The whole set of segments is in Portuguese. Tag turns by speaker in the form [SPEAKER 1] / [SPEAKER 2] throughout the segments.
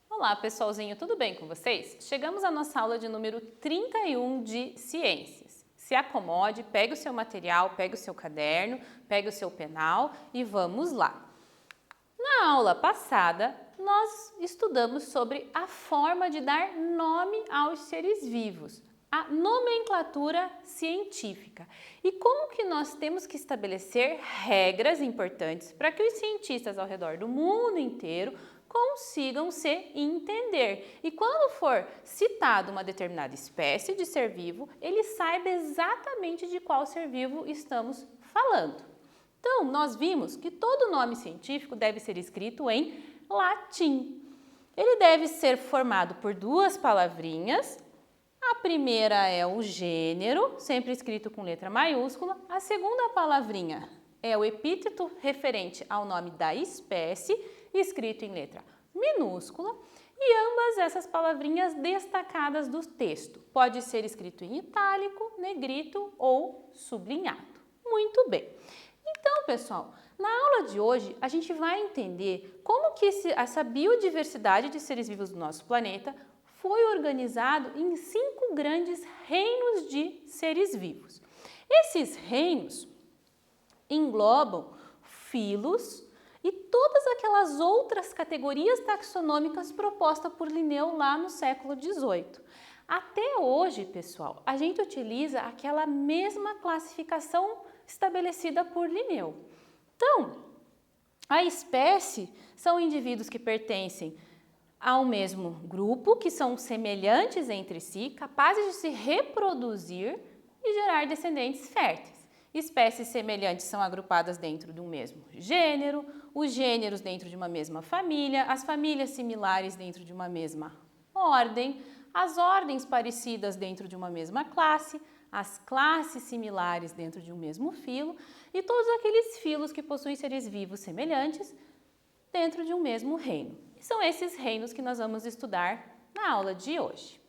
[SPEAKER 1] Olá, pessoalzinho, tudo bem com vocês? Chegamos à nossa aula de número 31 de Ciências. Se acomode, pegue o seu material, pegue o seu caderno, pegue o seu penal e vamos lá. Na aula passada, nós estudamos sobre a forma de dar nome aos seres vivos, a nomenclatura científica e como que nós temos que estabelecer regras importantes para que os cientistas ao redor do mundo inteiro consigam se entender. E quando for citada uma determinada espécie de ser vivo, ele saiba exatamente de qual ser vivo estamos falando. Então, nós vimos que todo nome científico deve ser escrito em latim. Ele deve ser formado por duas palavrinhas. A primeira é o gênero, sempre escrito com letra maiúscula. A segunda palavrinha é o epíteto referente ao nome da espécie, escrito em letra minúscula, e ambas essas palavrinhas destacadas do texto. Pode ser escrito em itálico, negrito ou sublinhado. Muito bem. Então, pessoal, na aula de hoje a gente vai entender como que essa biodiversidade de seres vivos do nosso planeta foi organizado em 5 grandes reinos de seres vivos. Esses reinos englobam filos e todas aquelas outras categorias taxonômicas propostas por Linneu lá no século XVIII. Até hoje, pessoal, a gente utiliza aquela mesma classificação estabelecida por Linneu. Então, a espécie são indivíduos que pertencem ao mesmo grupo, que são semelhantes entre si, capazes de se reproduzir e gerar descendentes férteis. Espécies semelhantes são agrupadas dentro de um mesmo gênero, os gêneros dentro de uma mesma família, as famílias similares dentro de uma mesma ordem, as ordens parecidas dentro de uma mesma classe, as classes similares dentro de um mesmo filo e todos aqueles filos que possuem seres vivos semelhantes dentro de um mesmo reino. E são esses reinos que nós vamos estudar na aula de hoje.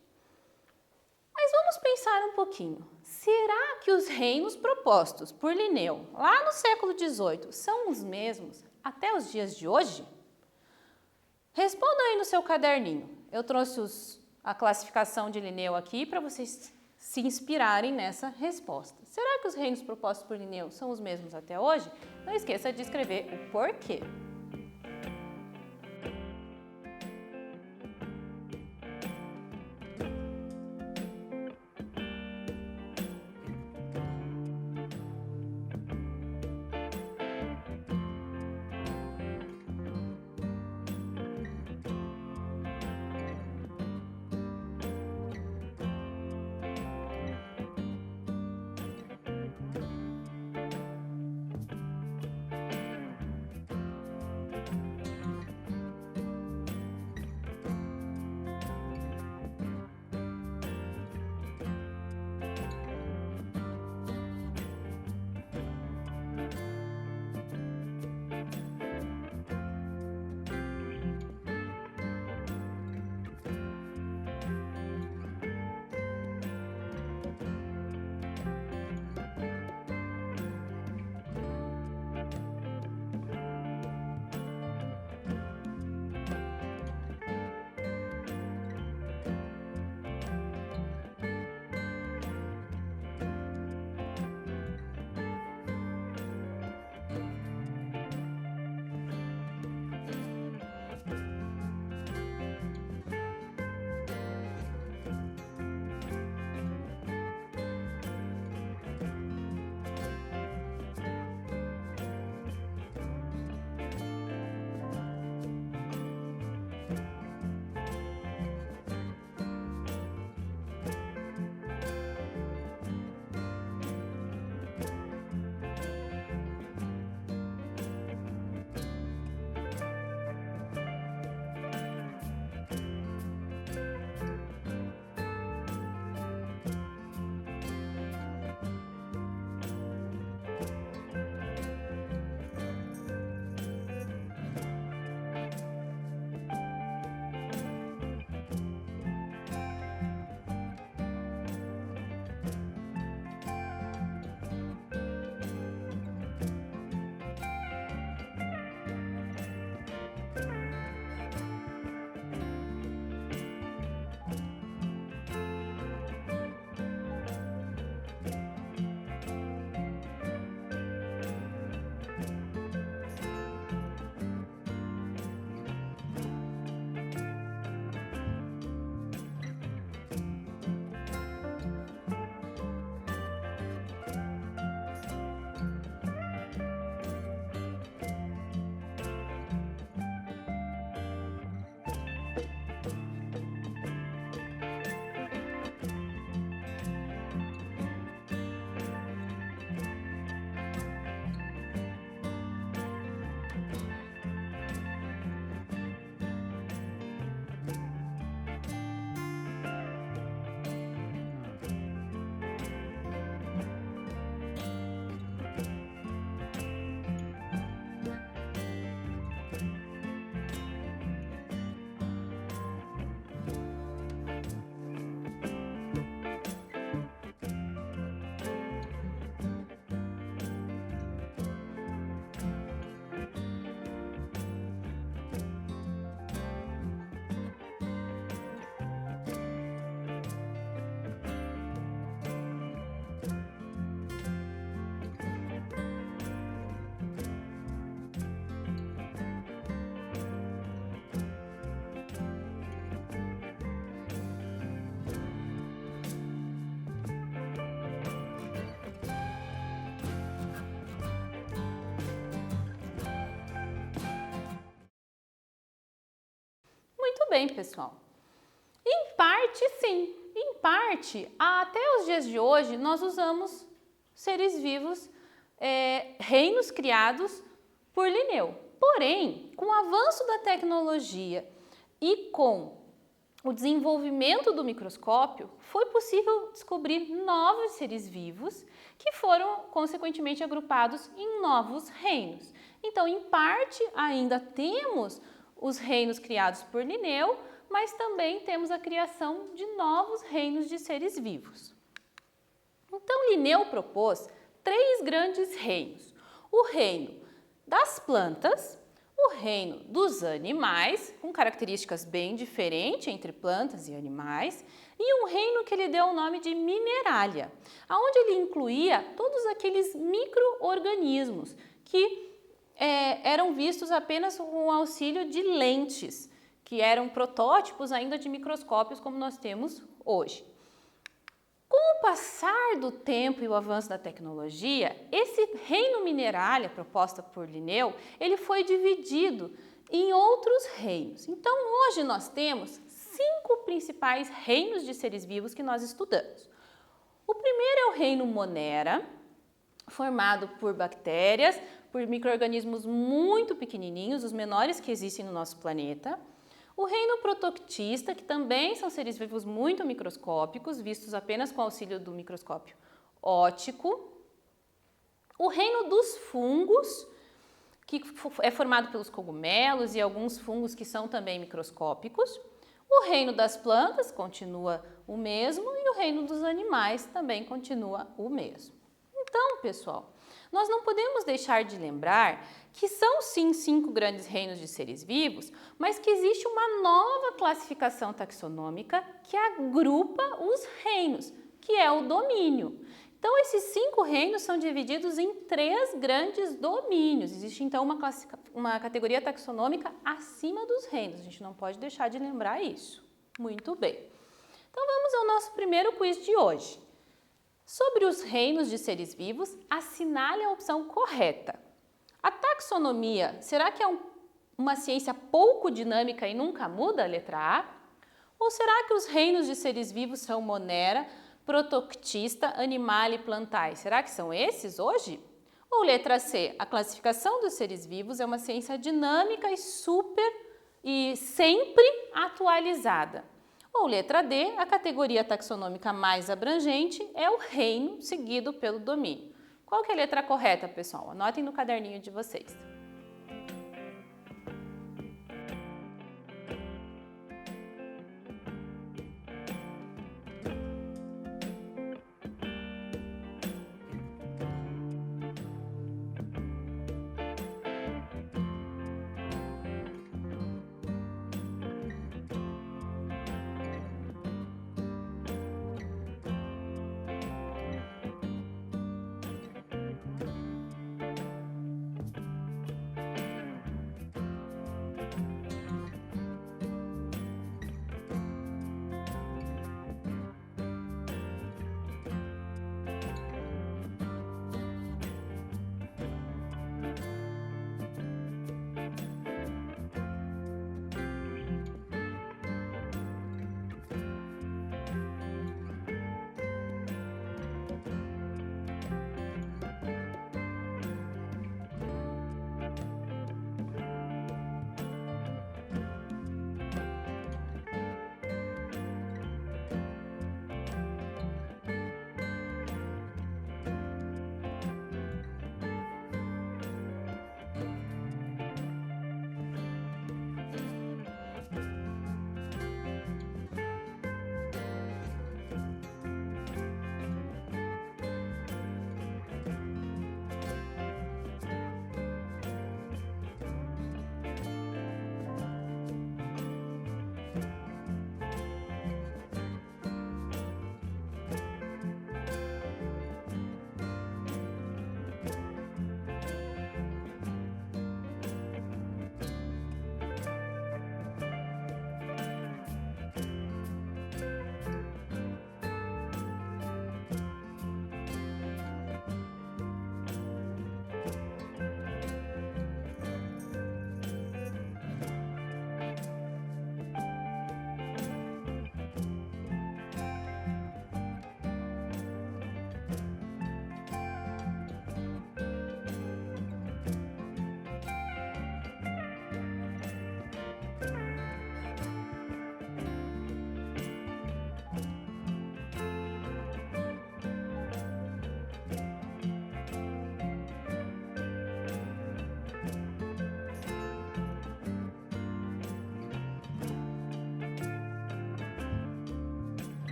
[SPEAKER 1] Mas vamos pensar um pouquinho. Será que os reinos propostos por Linneu lá no século XVIII são os mesmos até os dias de hoje? Responda aí no seu caderninho. Eu trouxe a classificação de Linneu aqui para vocês se inspirarem nessa resposta. Será que os reinos propostos por Linneu são os mesmos até hoje? Não esqueça de escrever o porquê. Muito bem, pessoal. Em parte, sim. Em parte, até os dias de hoje, nós usamos seres vivos, reinos criados por Linneu. Porém, com o avanço da tecnologia e com o desenvolvimento do microscópio, foi possível descobrir novos seres vivos que foram, consequentemente, agrupados em novos reinos. Então, em parte, ainda temos os reinos criados por Linneu, mas também temos a criação de novos reinos de seres vivos. Então, Linneu propôs 3 grandes reinos: o reino das plantas, o reino dos animais, com características bem diferentes entre plantas e animais, e um reino que ele deu o nome de Mineralia, onde ele incluía todos aqueles micro-organismos que eram vistos apenas com o auxílio de lentes, que eram protótipos ainda de microscópios como nós temos hoje. Com o passar do tempo e o avanço da tecnologia, esse reino Mineralia, proposta por Linneu, ele foi dividido em outros reinos. Então, hoje nós temos 5 principais reinos de seres vivos que nós estudamos. O primeiro é o reino Monera, formado por bactérias, por micro-organismos muito pequenininhos, os menores que existem no nosso planeta. O reino protoctista, que também são seres vivos muito microscópicos, vistos apenas com auxílio do microscópio óptico. O reino dos fungos, que é formado pelos cogumelos e alguns fungos que são também microscópicos. O reino das plantas continua o mesmo e o reino dos animais também continua o mesmo. Então, pessoal, nós não podemos deixar de lembrar que são sim 5 grandes reinos de seres vivos, mas que existe uma nova classificação taxonômica que agrupa os reinos, que é o domínio. Então, esses 5 reinos são divididos em 3 grandes domínios. Existe, então, uma categoria taxonômica acima dos reinos. A gente não pode deixar de lembrar isso. Muito bem. Então, vamos ao nosso primeiro quiz de hoje. Sobre os reinos de seres vivos, assinale a opção correta. A taxonomia, será que é uma ciência pouco dinâmica e nunca muda? Letra A. Ou será que os reinos de seres vivos são Monera, Protoctista, Animalia e Plantae? Será que são esses hoje? Ou letra C, a classificação dos seres vivos é uma ciência dinâmica e sempre atualizada? Ou letra D, a categoria taxonômica mais abrangente é o reino seguido pelo domínio. Qual que é a letra correta, pessoal? Anotem no caderninho de vocês.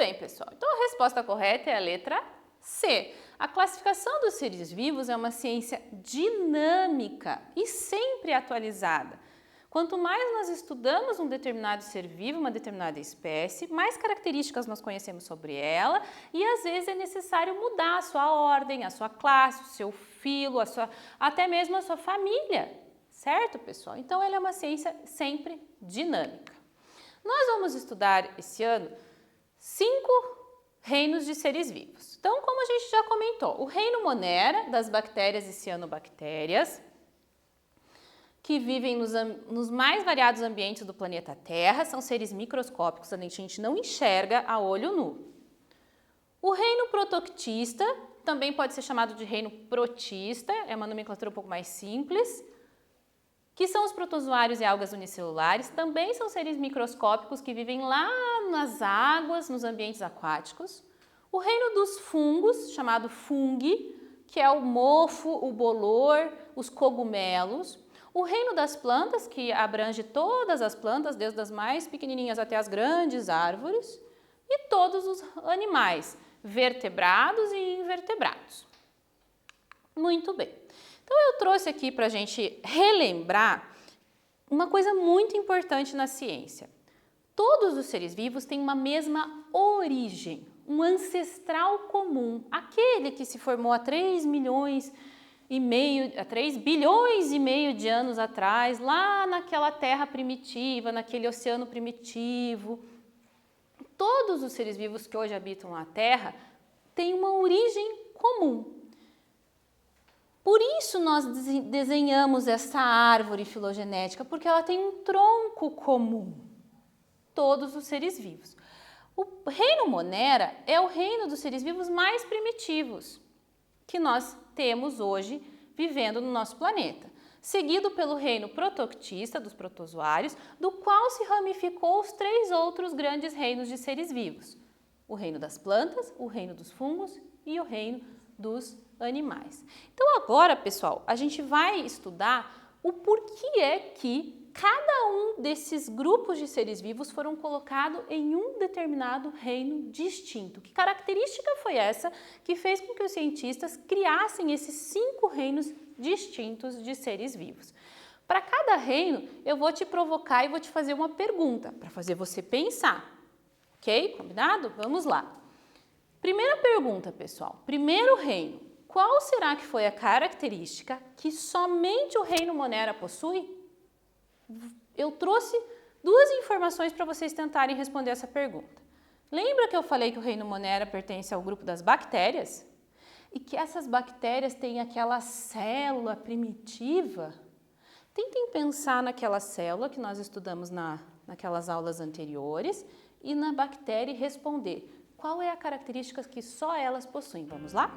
[SPEAKER 1] bem, pessoal. Então, a resposta correta é a letra C. A classificação dos seres vivos é uma ciência dinâmica e sempre atualizada. Quanto mais nós estudamos um determinado ser vivo, uma determinada espécie, mais características nós conhecemos sobre ela e às vezes é necessário mudar a sua ordem, a sua classe, o seu filo, até mesmo a sua família, certo, pessoal? Então, ela é uma ciência sempre dinâmica. Nós vamos estudar esse ano 5 reinos de seres vivos. Então, como a gente já comentou, o reino Monera, das bactérias e cianobactérias, que vivem nos mais variados ambientes do planeta Terra, são seres microscópicos, a gente não enxerga a olho nu. O reino protoctista, também pode ser chamado de reino protista, é uma nomenclatura um pouco mais simples, que são os protozoários e algas unicelulares, também são seres microscópicos que vivem lá nas águas, nos ambientes aquáticos. O reino dos fungos, chamado fungi, que é o mofo, o bolor, os cogumelos. O reino das plantas, que abrange todas as plantas, desde as mais pequenininhas até as grandes árvores. E todos os animais, vertebrados e invertebrados. Muito bem. Então, eu trouxe aqui para a gente relembrar uma coisa muito importante na ciência. Todos os seres vivos têm uma mesma origem, um ancestral comum, aquele que se formou há 3 bilhões e meio de anos atrás, lá naquela terra primitiva, naquele oceano primitivo. Todos os seres vivos que hoje habitam a Terra têm uma origem comum. Por isso nós desenhamos essa árvore filogenética, porque ela tem um tronco comum. Todos os seres vivos. O reino Monera é o reino dos seres vivos mais primitivos que nós temos hoje vivendo no nosso planeta, seguido pelo reino protoctista, dos protozoários, do qual se ramificou os 3 outros grandes reinos de seres vivos: o reino das plantas, o reino dos fungos e o reino dos animais. Então agora, pessoal, a gente vai estudar o porquê é que cada um desses grupos de seres vivos foram colocados em um determinado reino distinto. Que característica foi essa que fez com que os cientistas criassem esses 5 reinos distintos de seres vivos? Para cada reino, eu vou te provocar e vou te fazer uma pergunta, para fazer você pensar. Ok? Combinado? Vamos lá. Primeira pergunta, pessoal. Primeiro reino. Qual será que foi a característica que somente o reino Monera possui? Eu trouxe 2 informações para vocês tentarem responder essa pergunta. Lembra que eu falei que o reino Monera pertence ao grupo das bactérias? E que essas bactérias têm aquela célula primitiva? Tentem pensar naquela célula que nós estudamos naquelas aulas anteriores e na bactéria e responder qual é a característica que só elas possuem. Vamos lá?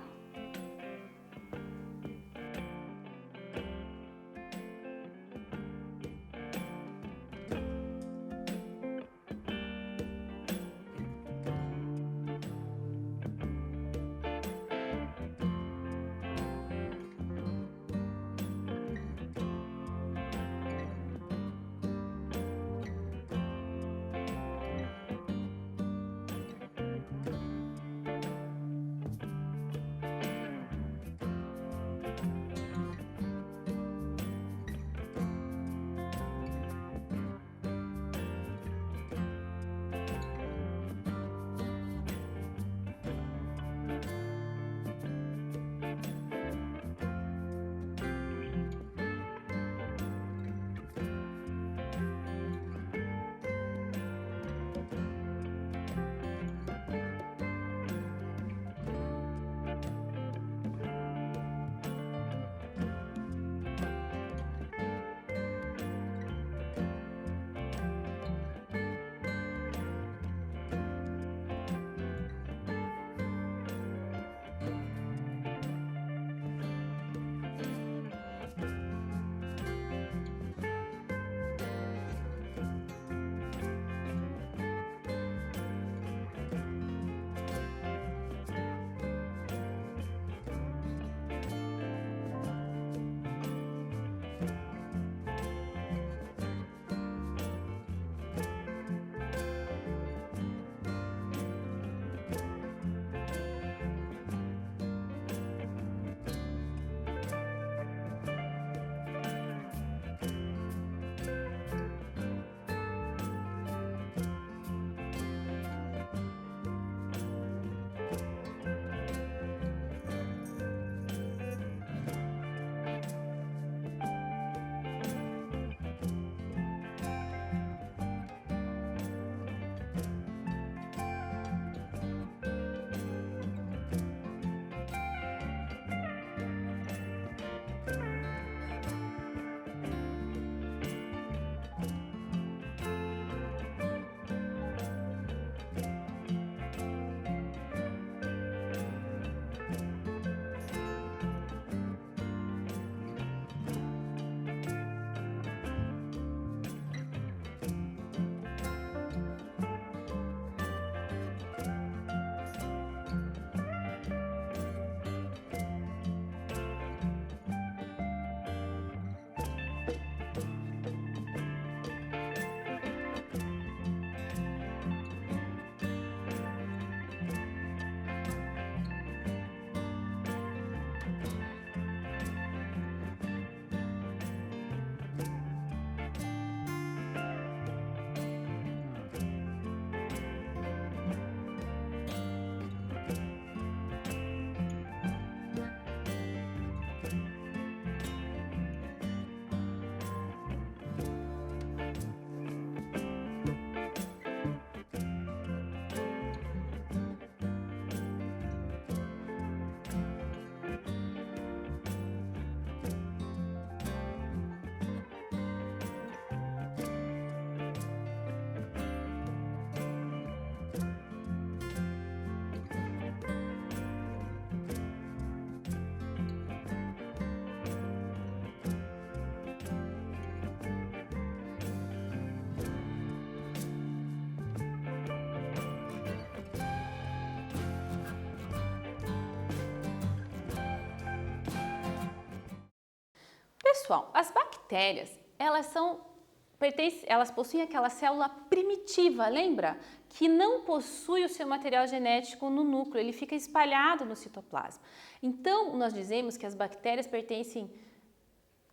[SPEAKER 1] Pessoal, as bactérias, elas possuem aquela célula primitiva, lembra? Que não possui o seu material genético no núcleo, ele fica espalhado no citoplasma. Então, nós dizemos que as bactérias pertencem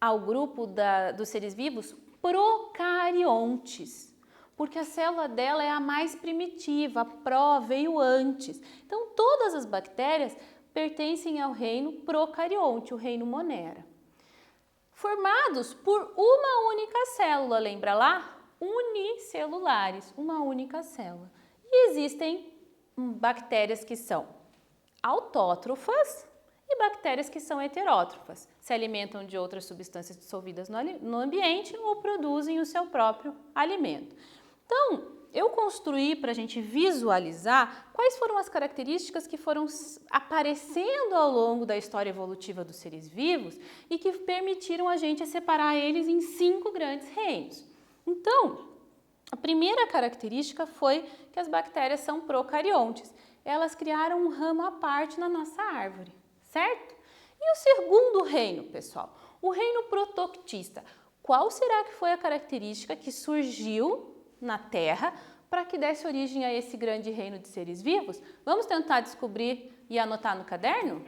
[SPEAKER 1] ao grupo dos seres vivos procariontes, porque a célula dela é a mais primitiva, a pró veio antes. Então, todas as bactérias pertencem ao reino procarionte, o reino Monera. Formados por uma única célula, lembra lá? Unicelulares, uma única célula. E existem bactérias que são autótrofas e bactérias que são heterótrofas, se alimentam de outras substâncias dissolvidas no ambiente ou produzem o seu próprio alimento. Então, eu construí para a gente visualizar quais foram as características que foram aparecendo ao longo da história evolutiva dos seres vivos e que permitiram a gente separar eles em 5 grandes reinos. Então, a primeira característica foi que as bactérias são procariontes. Elas criaram um ramo à parte na nossa árvore, certo? E o segundo reino, pessoal, o reino protoctista. Qual será que foi a característica que surgiu na Terra para que desse origem a esse grande reino de seres vivos? Vamos tentar descobrir e anotar no caderno?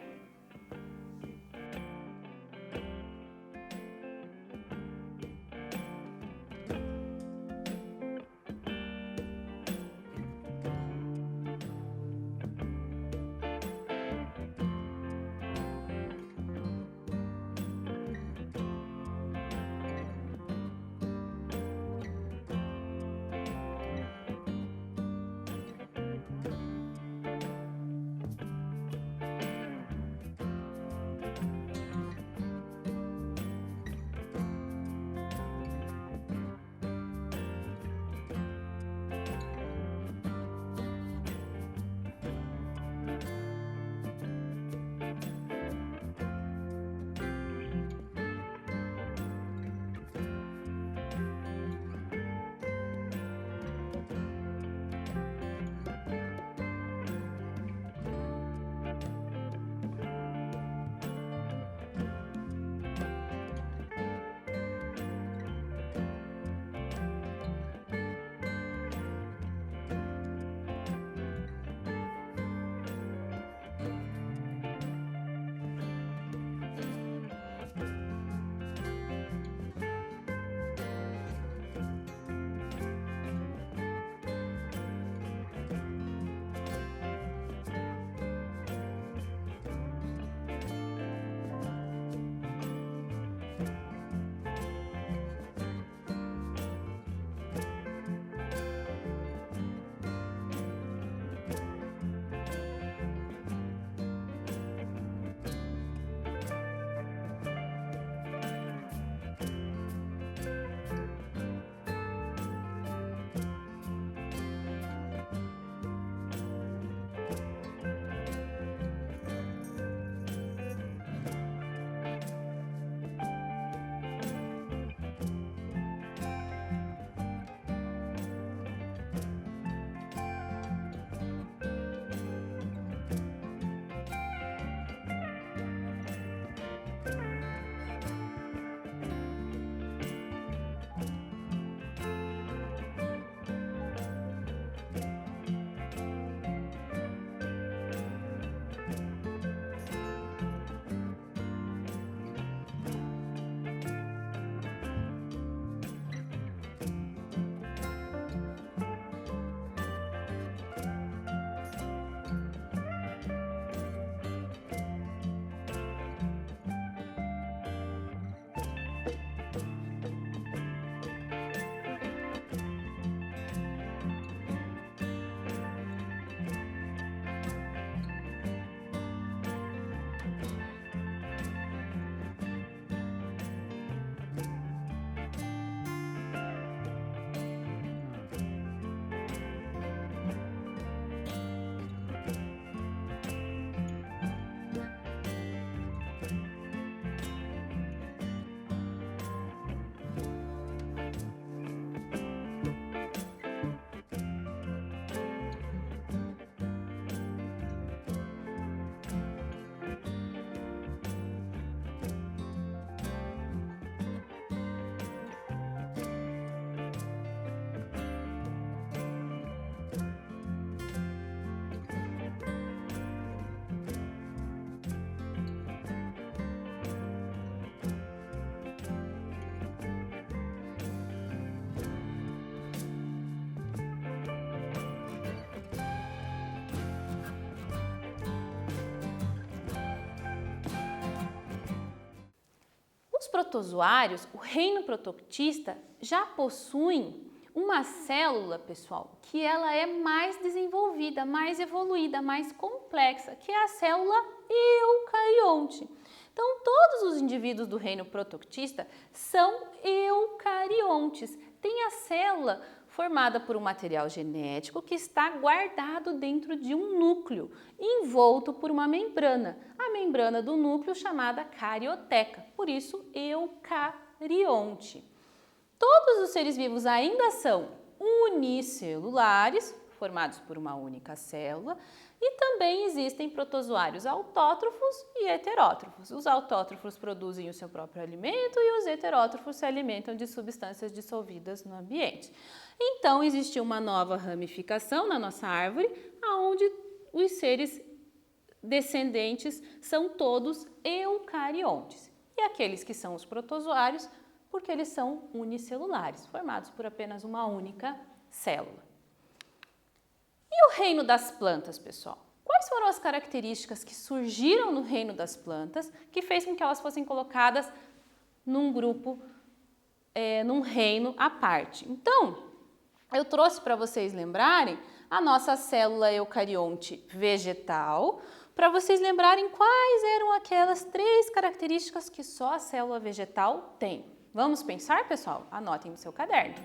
[SPEAKER 1] protozoários, o reino protoctista, já possuem uma célula, pessoal, que ela é mais desenvolvida, mais evoluída, mais complexa, que é a célula eucarionte. Então, todos os indivíduos do reino protoctista são eucariontes. Tem a célula formada por um material genético que está guardado dentro de um núcleo, envolto por uma membrana, a membrana do núcleo chamada carioteca, por isso eucarionte. Todos os seres vivos ainda são unicelulares, formados por uma única célula, e também existem protozoários autótrofos e heterótrofos. Os autótrofos produzem o seu próprio alimento e os heterótrofos se alimentam de substâncias dissolvidas no ambiente. Então, existiu uma nova ramificação na nossa árvore, onde os seres descendentes são todos eucariontes. E aqueles que são os protozoários, porque eles são unicelulares, formados por apenas uma única célula. E o reino das plantas, pessoal? Quais foram as características que surgiram no reino das plantas que fez com que elas fossem colocadas num grupo, num reino à parte? Então, eu trouxe para vocês lembrarem a nossa célula eucarionte vegetal, para vocês lembrarem quais eram aquelas 3 características que só a célula vegetal tem. Vamos pensar, pessoal? Anotem no seu caderno.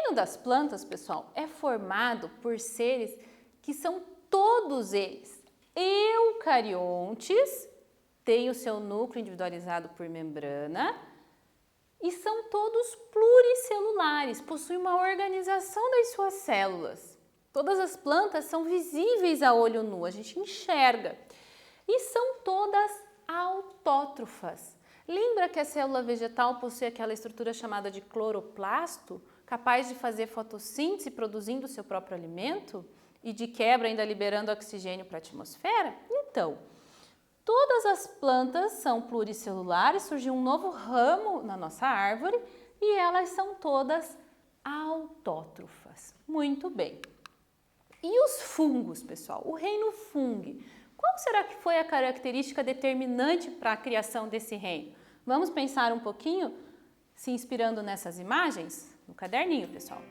[SPEAKER 1] reino das plantas, pessoal, é formado por seres que são todos eles eucariontes, têm o seu núcleo individualizado por membrana e são todos pluricelulares, possuem uma organização das suas células. Todas as plantas são visíveis a olho nu, a gente enxerga. E são todas autótrofas. Lembra que a célula vegetal possui aquela estrutura chamada de cloroplasto, capaz de fazer fotossíntese produzindo o seu próprio alimento e de quebra ainda liberando oxigênio para a atmosfera? Então, todas as plantas são pluricelulares, surgiu um novo ramo na nossa árvore e elas são todas autótrofas. Muito bem. E os fungos, pessoal? O reino fungo. Qual será que foi a característica determinante para a criação desse reino? Vamos pensar um pouquinho, se inspirando nessas imagens? No caderninho, pessoal.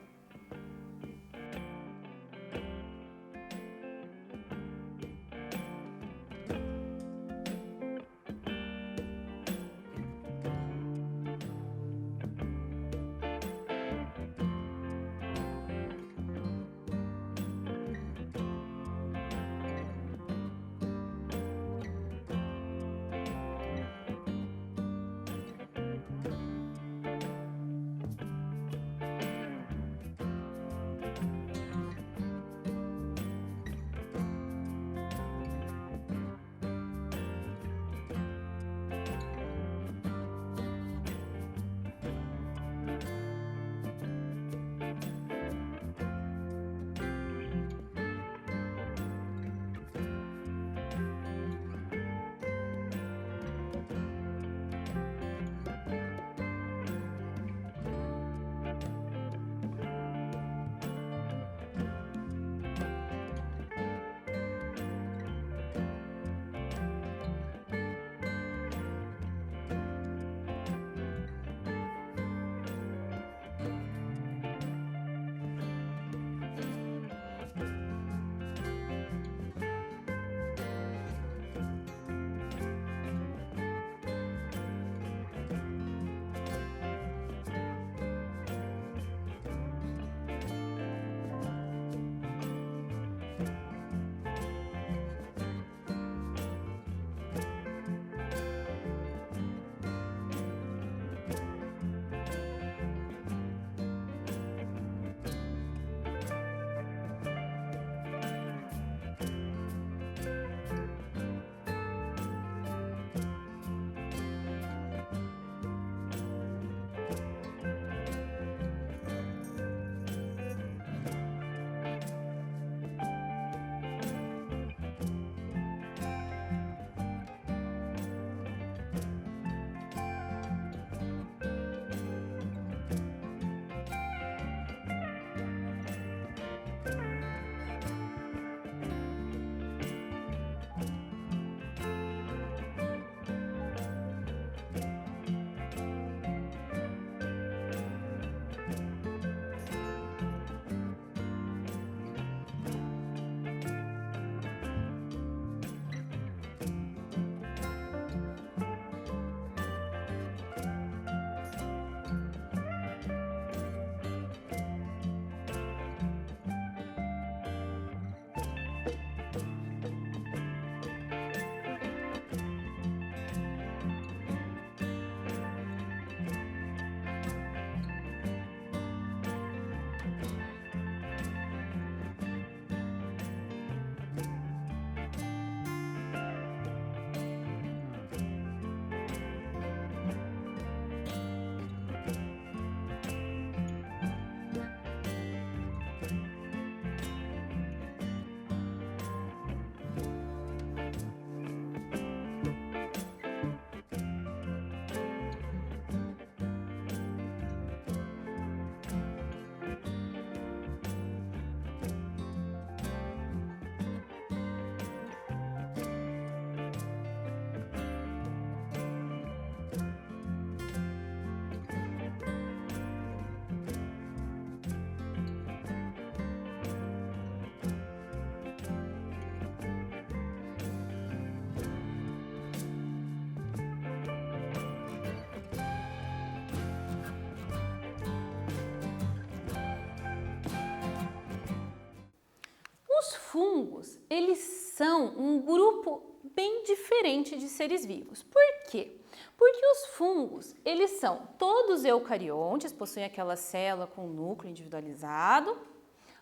[SPEAKER 1] fungos, eles são um grupo bem diferente de seres vivos. Por quê? Porque os fungos, eles são todos eucariontes, possuem aquela célula com núcleo individualizado,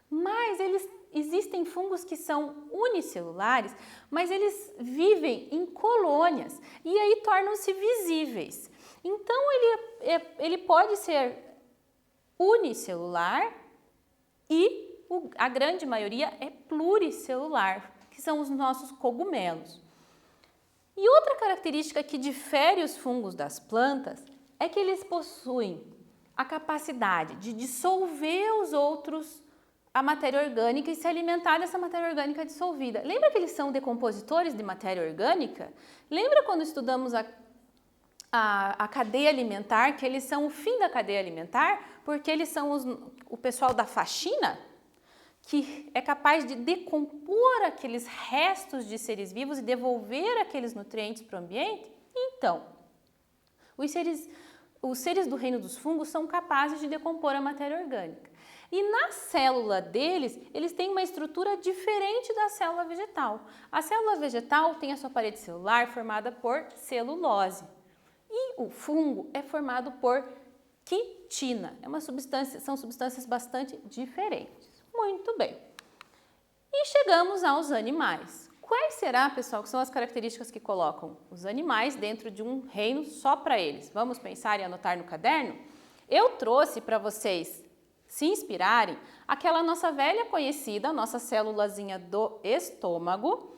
[SPEAKER 1] mas existem fungos que são unicelulares, mas eles vivem em colônias e aí tornam-se visíveis. Então, ele pode ser unicelular e a grande maioria é pluricelular, que são os nossos cogumelos. E outra característica que difere os fungos das plantas é que eles possuem a capacidade de dissolver a matéria orgânica e se alimentar dessa matéria orgânica dissolvida. Lembra que eles são decompositores de matéria orgânica? Lembra quando estudamos a cadeia alimentar, que eles são o fim da cadeia alimentar, porque eles são o pessoal da faxina, que é capaz de decompor aqueles restos de seres vivos e devolver aqueles nutrientes para o ambiente? Então, os seres do reino dos fungos são capazes de decompor a matéria orgânica. E na célula deles, eles têm uma estrutura diferente da célula vegetal. A célula vegetal tem a sua parede celular formada por celulose. E o fungo é formado por quitina. São substâncias bastante diferentes. Muito bem. E chegamos aos animais. Quais será, pessoal, que são as características que colocam os animais dentro de um reino só para eles? Vamos pensar e anotar no caderno? Eu trouxe para vocês se inspirarem aquela nossa velha conhecida, nossa célulazinha do estômago,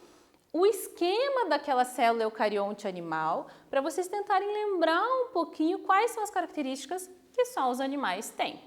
[SPEAKER 1] o esquema daquela célula eucarionte animal, para vocês tentarem lembrar um pouquinho quais são as características que só os animais têm.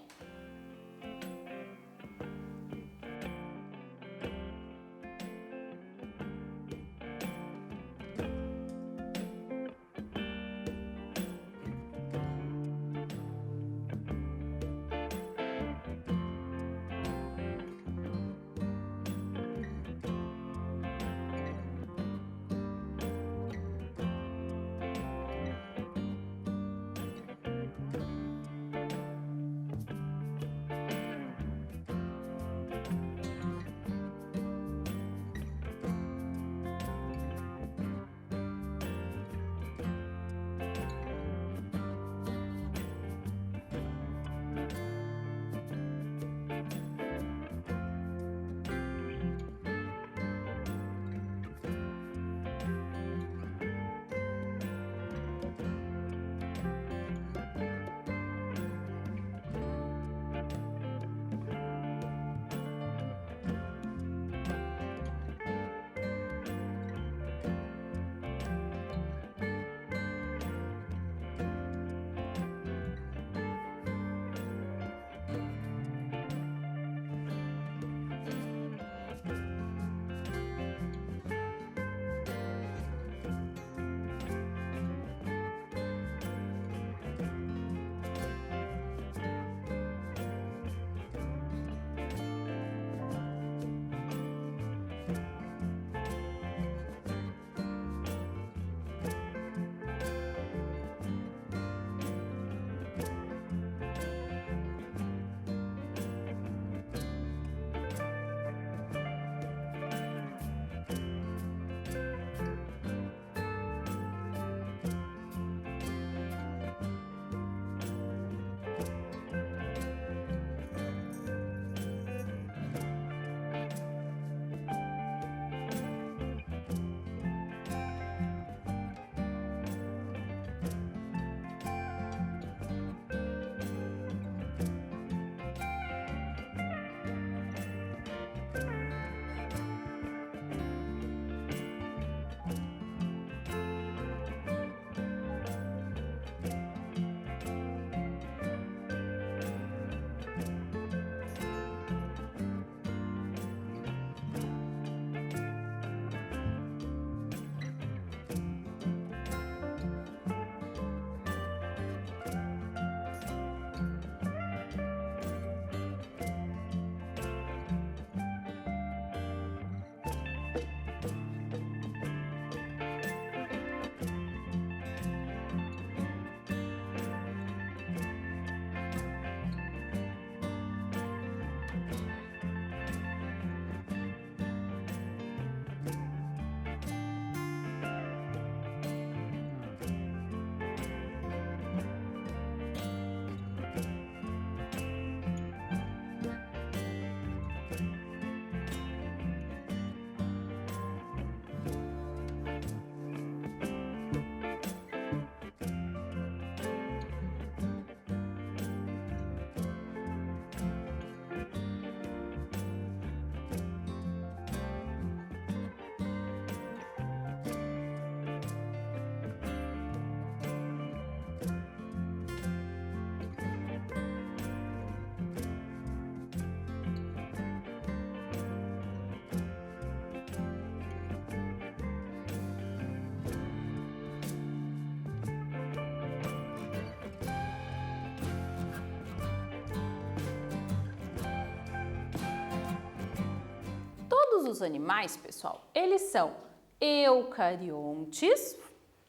[SPEAKER 1] os animais, pessoal, eles são eucariontes,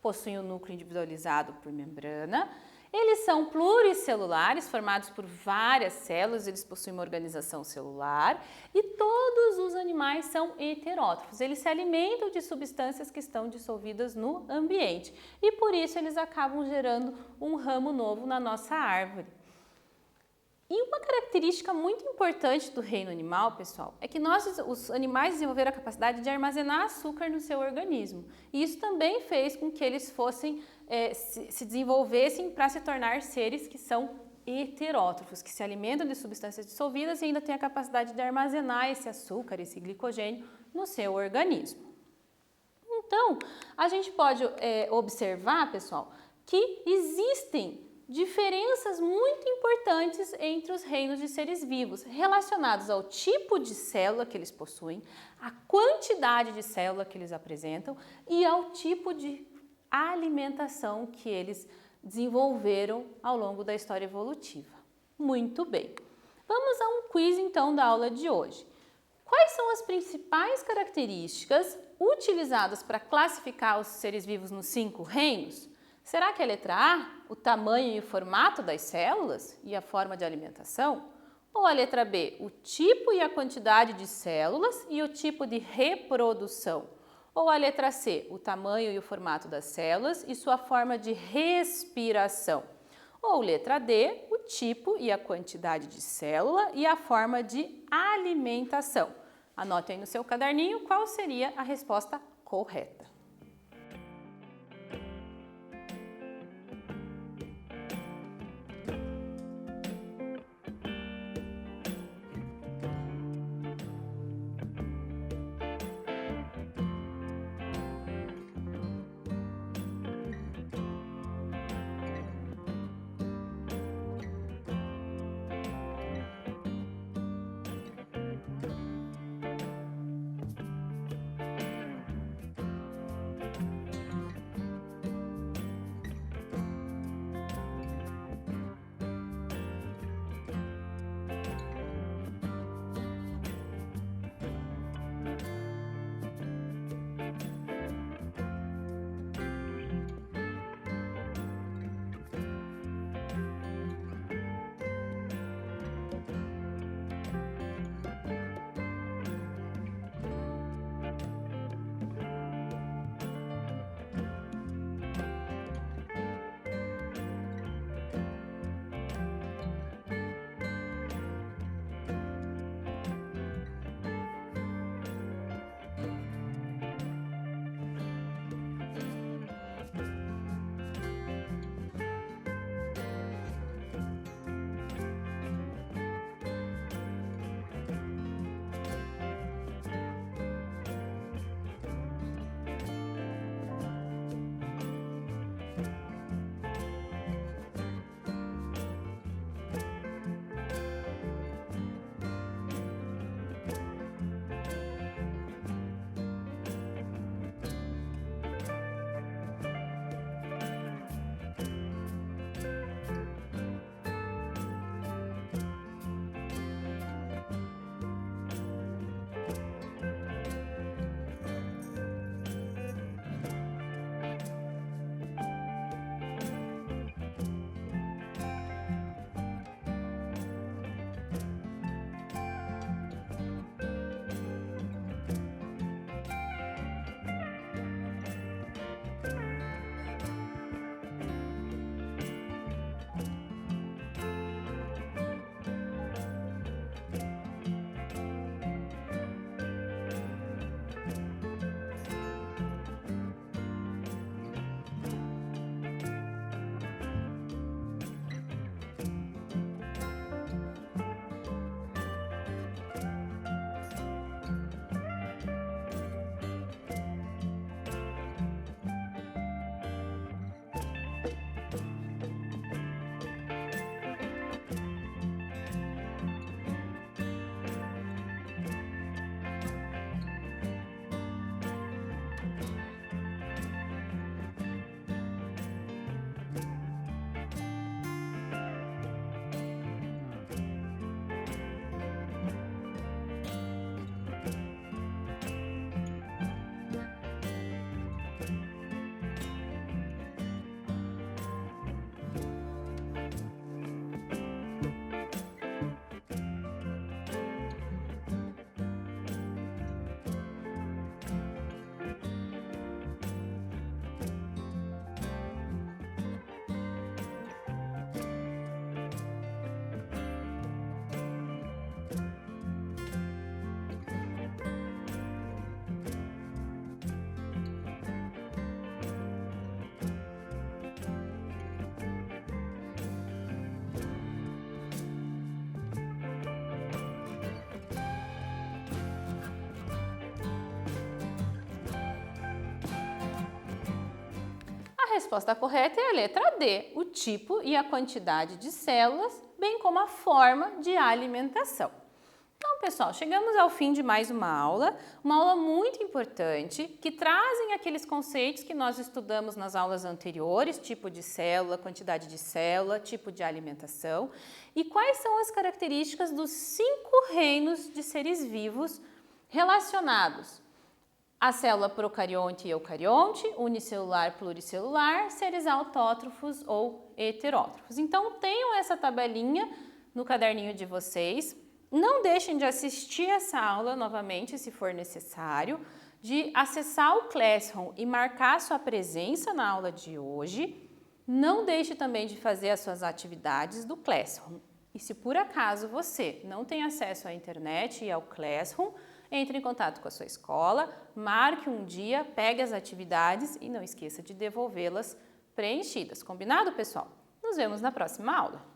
[SPEAKER 1] possuem um núcleo individualizado por membrana. Eles são pluricelulares, formados por várias células, eles possuem uma organização celular. E todos os animais são heterótrofos, eles se alimentam de substâncias que estão dissolvidas no ambiente. E por isso eles acabam gerando um ramo novo na nossa árvore. E uma característica muito importante do reino animal, pessoal, é que os animais desenvolveram a capacidade de armazenar açúcar no seu organismo. E isso também fez com que eles se desenvolvessem para se tornar seres que são heterótrofos, que se alimentam de substâncias dissolvidas e ainda têm a capacidade de armazenar esse açúcar, esse glicogênio no seu organismo. Então, a gente pode observar, pessoal, que existem diferenças muito importantes entre os reinos de seres vivos, relacionados ao tipo de célula que eles possuem, à quantidade de célula que eles apresentam e ao tipo de alimentação que eles desenvolveram ao longo da história evolutiva. Muito bem. Vamos a um quiz então da aula de hoje. Quais são as principais características utilizadas para classificar os seres vivos nos 5 reinos? Será que é a letra A, o tamanho e o formato das células e a forma de alimentação? Ou a letra B, o tipo e a quantidade de células e o tipo de reprodução? Ou a letra C, o tamanho e o formato das células e sua forma de respiração? Ou letra D, o tipo e a quantidade de célula e a forma de alimentação? Anote aí no seu caderninho qual seria a resposta correta. resposta correta é a letra D, o tipo e a quantidade de células, bem como a forma de alimentação. Então, pessoal, chegamos ao fim de mais uma aula muito importante, que trazem aqueles conceitos que nós estudamos nas aulas anteriores, tipo de célula, quantidade de célula, tipo de alimentação, e quais são as características dos 5 reinos de seres vivos relacionados à célula procarionte e eucarionte, unicelular, pluricelular, seres autótrofos ou heterótrofos. Então, tenham essa tabelinha no caderninho de vocês. Não deixem de assistir essa aula novamente, se for necessário, de acessar o Classroom e marcar sua presença na aula de hoje. Não deixe também de fazer as suas atividades do Classroom. E se por acaso você não tem acesso à internet e ao Classroom, entre em contato com a sua escola, marque um dia, pegue as atividades e não esqueça de devolvê-las preenchidas. Combinado, pessoal? Nos vemos na próxima aula.